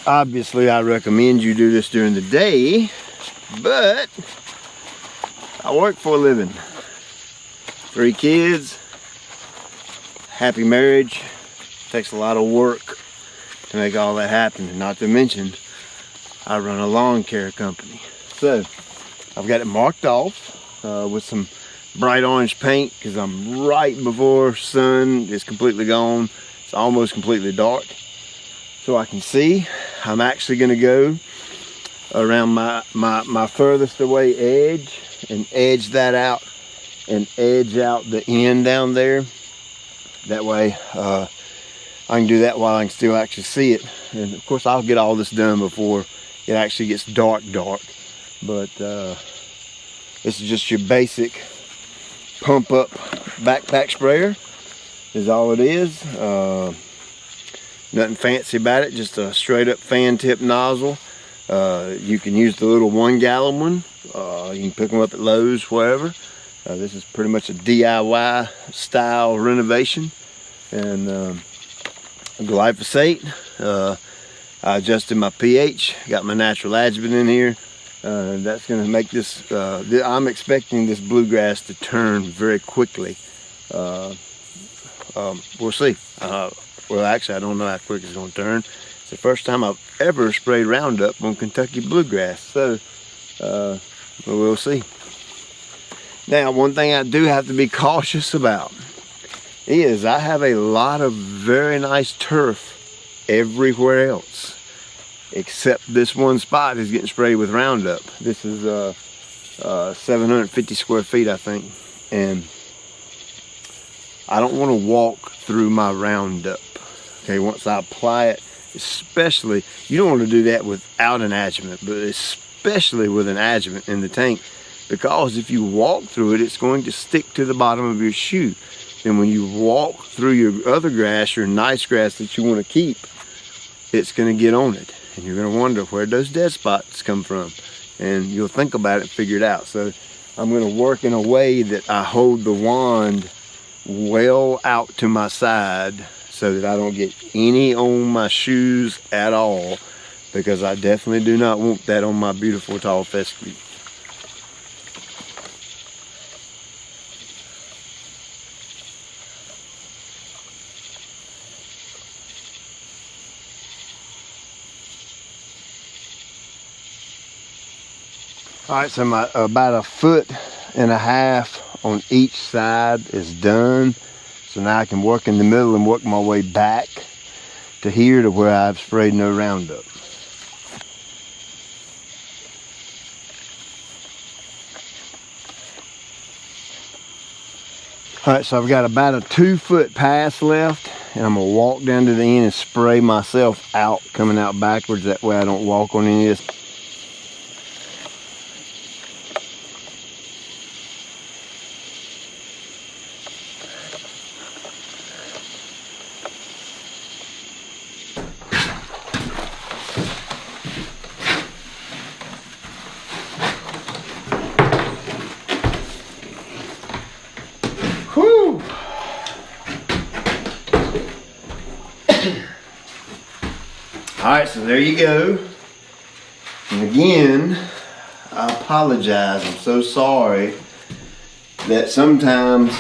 Obviously, I recommend you do this during the day, but I work for a living. 3 kids, happy marriage. Takes a lot of work to make all that happen, and not to mention, I run a lawn care company. So, I've got it marked off with some bright orange paint because I'm right before sun is completely gone. It's almost completely dark. So I can see. I'm actually going to go around my furthest away edge and edge that out and edge out the end down there. That way I can do that while I can still actually see it. And of course I'll get all this done before it actually gets dark. But this is just your basic pump up backpack sprayer is all it is. Nothing fancy about it, just a straight up fan tip nozzle. You can use the little 1 gallon one. You can pick them up at Lowe's, wherever. This is pretty much a DIY style renovation. And glyphosate. I adjusted my pH, got my natural adjuvant in here. That's going to make this, I'm expecting this bluegrass to turn very quickly. We'll see. Well, actually, I don't know how quick it's going to turn. It's the first time I've ever sprayed Roundup on Kentucky bluegrass, so we'll see. Now, one thing I do have to be cautious about is I have a lot of very nice turf everywhere else, except this one spot is getting sprayed with Roundup. This is 750 square feet, I think, and I don't want to walk through my Roundup. Okay, once I apply it, especially, you don't want to do that without an adjuvant, but especially with an adjuvant in the tank, because if you walk through it, it's going to stick to the bottom of your shoe. And when you walk through your other grass, your nice grass that you want to keep, it's going to get on it. And you're going to wonder where those dead spots come from. And you'll think about it and figure it out. So I'm going to work in a way that I hold the wand well out to my side so that I don't get any on my shoes at all, because I definitely do not want that on my beautiful tall fescue. All right, so my about 1.5 feet on each side is done. So now I can work in the middle and work my way back to here to where I've sprayed no Roundup. All right, so I've got about a 2-foot pass left, and I'm gonna walk down to the end and spray myself out, coming out backwards. That way I don't walk on any of this. Whew. All right, so there you go. And again, I apologize. I'm so sorry that sometimes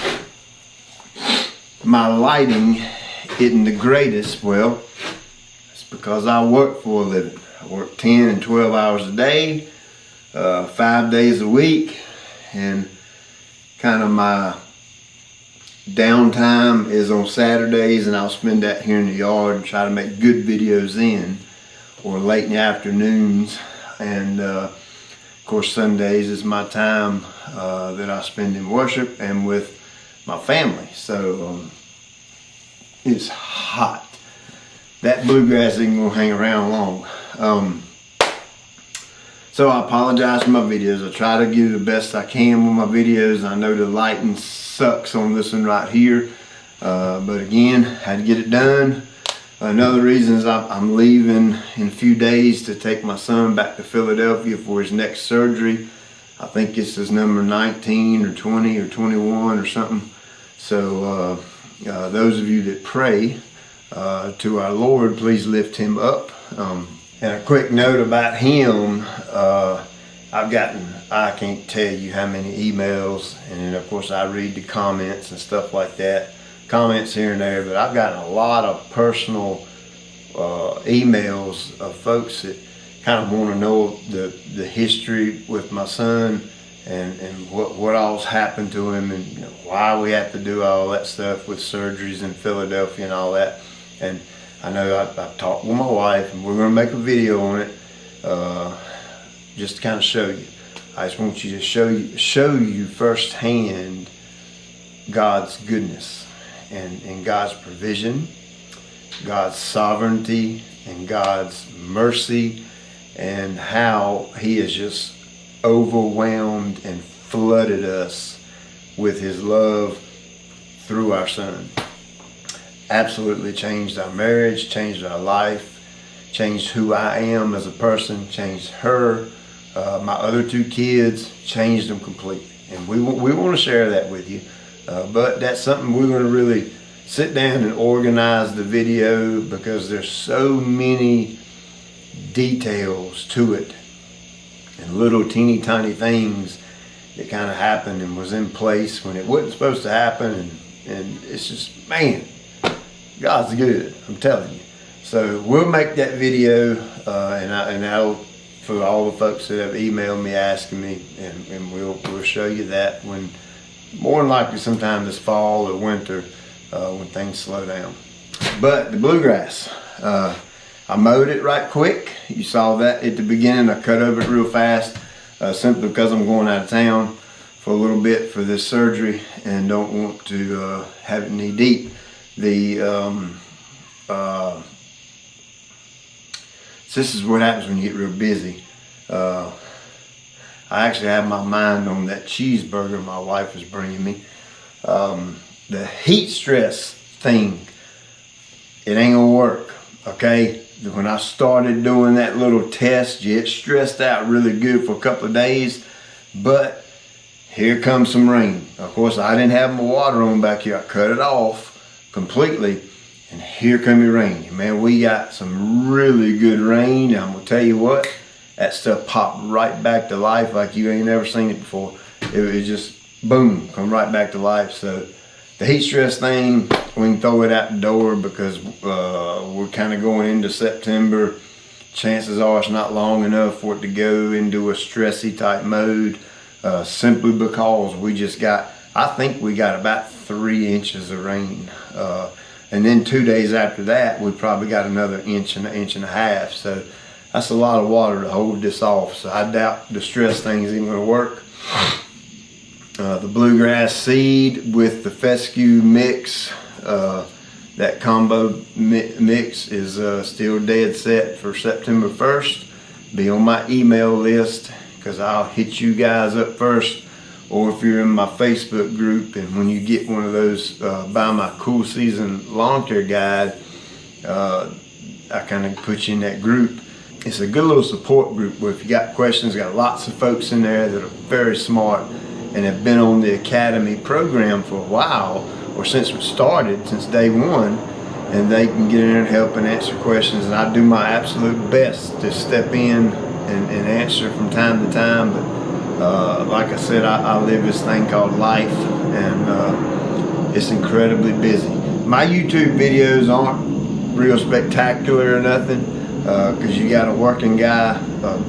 my lighting isn't the greatest. Well, it's because I work for a living. I work 10 and 12 hours a day, 5 days a week, and kind of my downtime is on Saturdays, and I'll spend that here in the yard and try to make good videos then, or late in the afternoons. And of course Sundays is my time that I spend in worship and with my family. So it's hot. That bluegrass isn't gonna hang around long. So I apologize for my videos. I try to do the best I can with my videos. I know the lighting sucks on this one right here, but again, had to get it done. Another reason is I'm leaving in a few days to take my son back to Philadelphia for his next surgery. I think it's his number 19 or 20 or 21 or something. So those of you that pray to our Lord, please lift him up. And a quick note about him, I've gotten, I can't tell you how many emails, and then of course I read the comments and stuff like that, comments here and there, but I've gotten a lot of personal emails of folks that kind of want to know the history with my son and what all's happened to him, and you know, why we have to do all that stuff with surgeries in Philadelphia and all that. And I know I've talked with my wife, and we're going to make a video on it, just to kind of show you. I just want you to show you firsthand God's goodness and God's provision, God's sovereignty, and God's mercy, and how He has just overwhelmed and flooded us with His love through our son. Absolutely changed our marriage, changed our life, changed who I am as a person, changed her, my other two kids, changed them completely. And we want to share that with you, but that's something we're going to really sit down and organize the video, because there's so many details to it and little teeny tiny things that kind of happened and was in place when it wasn't supposed to happen, and it's just, man, God's good, I'm telling you. So we'll make that video, and that'll, for all the folks that have emailed me asking me, and we'll show you that when, more than likely sometime this fall or winter, when things slow down. But the bluegrass, I mowed it right quick. You saw that at the beginning. I cut over it real fast, simply because I'm going out of town for a little bit for this surgery and don't want to have it knee deep. This is what happens when you get real busy. I actually have my mind on that cheeseburger my wife is bringing me. The heat stress thing, it ain't gonna work, okay? When I started doing that little test, you get stressed out really good for a couple of days, but here comes some rain. Of course, I didn't have my water on back here. I cut it off completely, and here come the rain. Man, we got some really good rain. I'm gonna tell you what, that stuff popped right back to life like you ain't never seen it before. It was just, boom, come right back to life. So the heat stress thing, we can throw it out the door, because we're kind of going into September. Chances are it's not long enough for it to go into a stressy type mode, simply because we just got, I think we got about 3 inches of rain. And then 2 days after that, we probably got another inch and a half. So that's a lot of water to hold this off. So I doubt the stress thing is even going to work. The bluegrass seed with the fescue mix, that combo mix is still dead set for September 1st. Be on my email list, because I'll hit you guys up first, or if you're in my Facebook group, and when you get one of those, buy my Cool Season Lawn Care Guide, I kind of put you in that group. It's a good little support group where if you got questions, got lots of folks in there that are very smart and have been on the Academy program for a while, or since we started, since day one, and they can get in there and help and answer questions. And I do my absolute best to step in and answer from time to time. But like I said, I live this thing called life, and it's incredibly busy. My YouTube videos aren't real spectacular or nothing, because you got a working guy,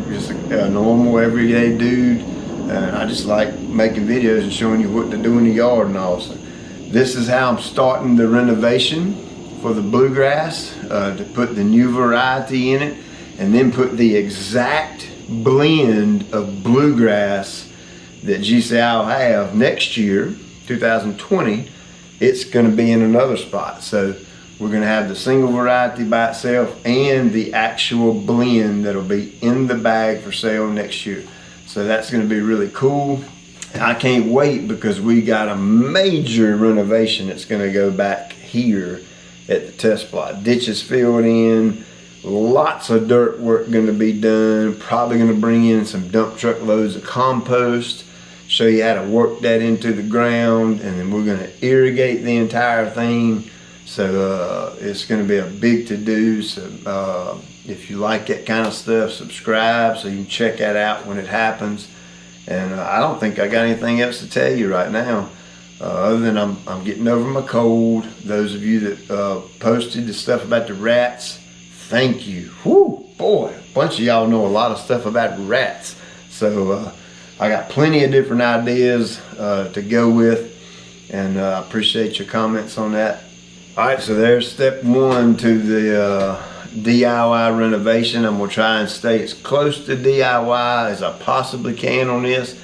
just a normal everyday dude, and I just like making videos and showing you what to do in the yard and all. So this is how I'm starting the renovation for the bluegrass, to put the new variety in it, and then put the exact blend of bluegrass that GCI will have next year, 2020. It's going to be in another spot. So we're going to have the single variety by itself and the actual blend that'll be in the bag for sale next year. So that's going to be really cool. I can't wait, because we got a major renovation that's going to go back here at the test plot. Ditches filled in, lots of dirt work going to be done, probably going to bring in some dump truck loads of compost, show you how to work that into the ground, and then we're going to irrigate the entire thing. So it's going to be a big to-do. So if you like that kind of stuff, subscribe so you can check that out when it happens. And I don't think I got anything else to tell you right now, other than I'm getting over my cold. Those of you that posted the stuff about the rats, thank you. Whoo, boy, a bunch of y'all know a lot of stuff about rats. So I got plenty of different ideas to go with, and I appreciate your comments on that. All right, so there's step one to the DIY renovation. I'm gonna try and stay as close to DIY as I possibly can on this.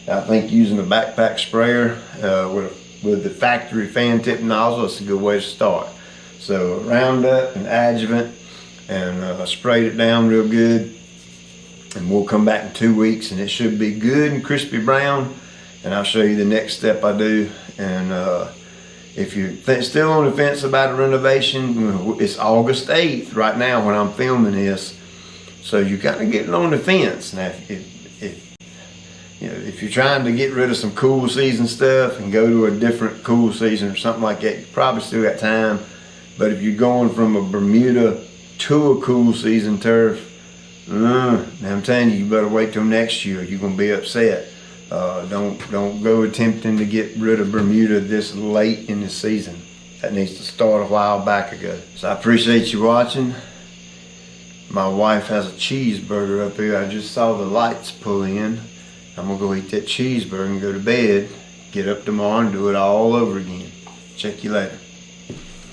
I think using a backpack sprayer with the factory fan tip nozzle, it's a good way to start. So Roundup and adjuvant, and sprayed it down real good, and we'll come back in 2 weeks and it should be good and crispy brown, and I'll show you the next step I do. And if you're still on the fence about a renovation, it's August 8th right now when I'm filming this, so you're kind of getting on the fence. Now, if you're trying to get rid of some cool season stuff and go to a different cool season or something like that, you probably still got time. But if you're going from a Bermuda to a cool season turf, I'm telling you, you better wait till next year. You're gonna be upset. Don't go attempting to get rid of Bermuda this late in the season. That needs to start a while back ago. So I appreciate you watching. My wife has a cheeseburger up here. I just saw the lights pull in. I'm gonna go eat that cheeseburger and go to bed. Get up tomorrow and do it all over again. Check you later.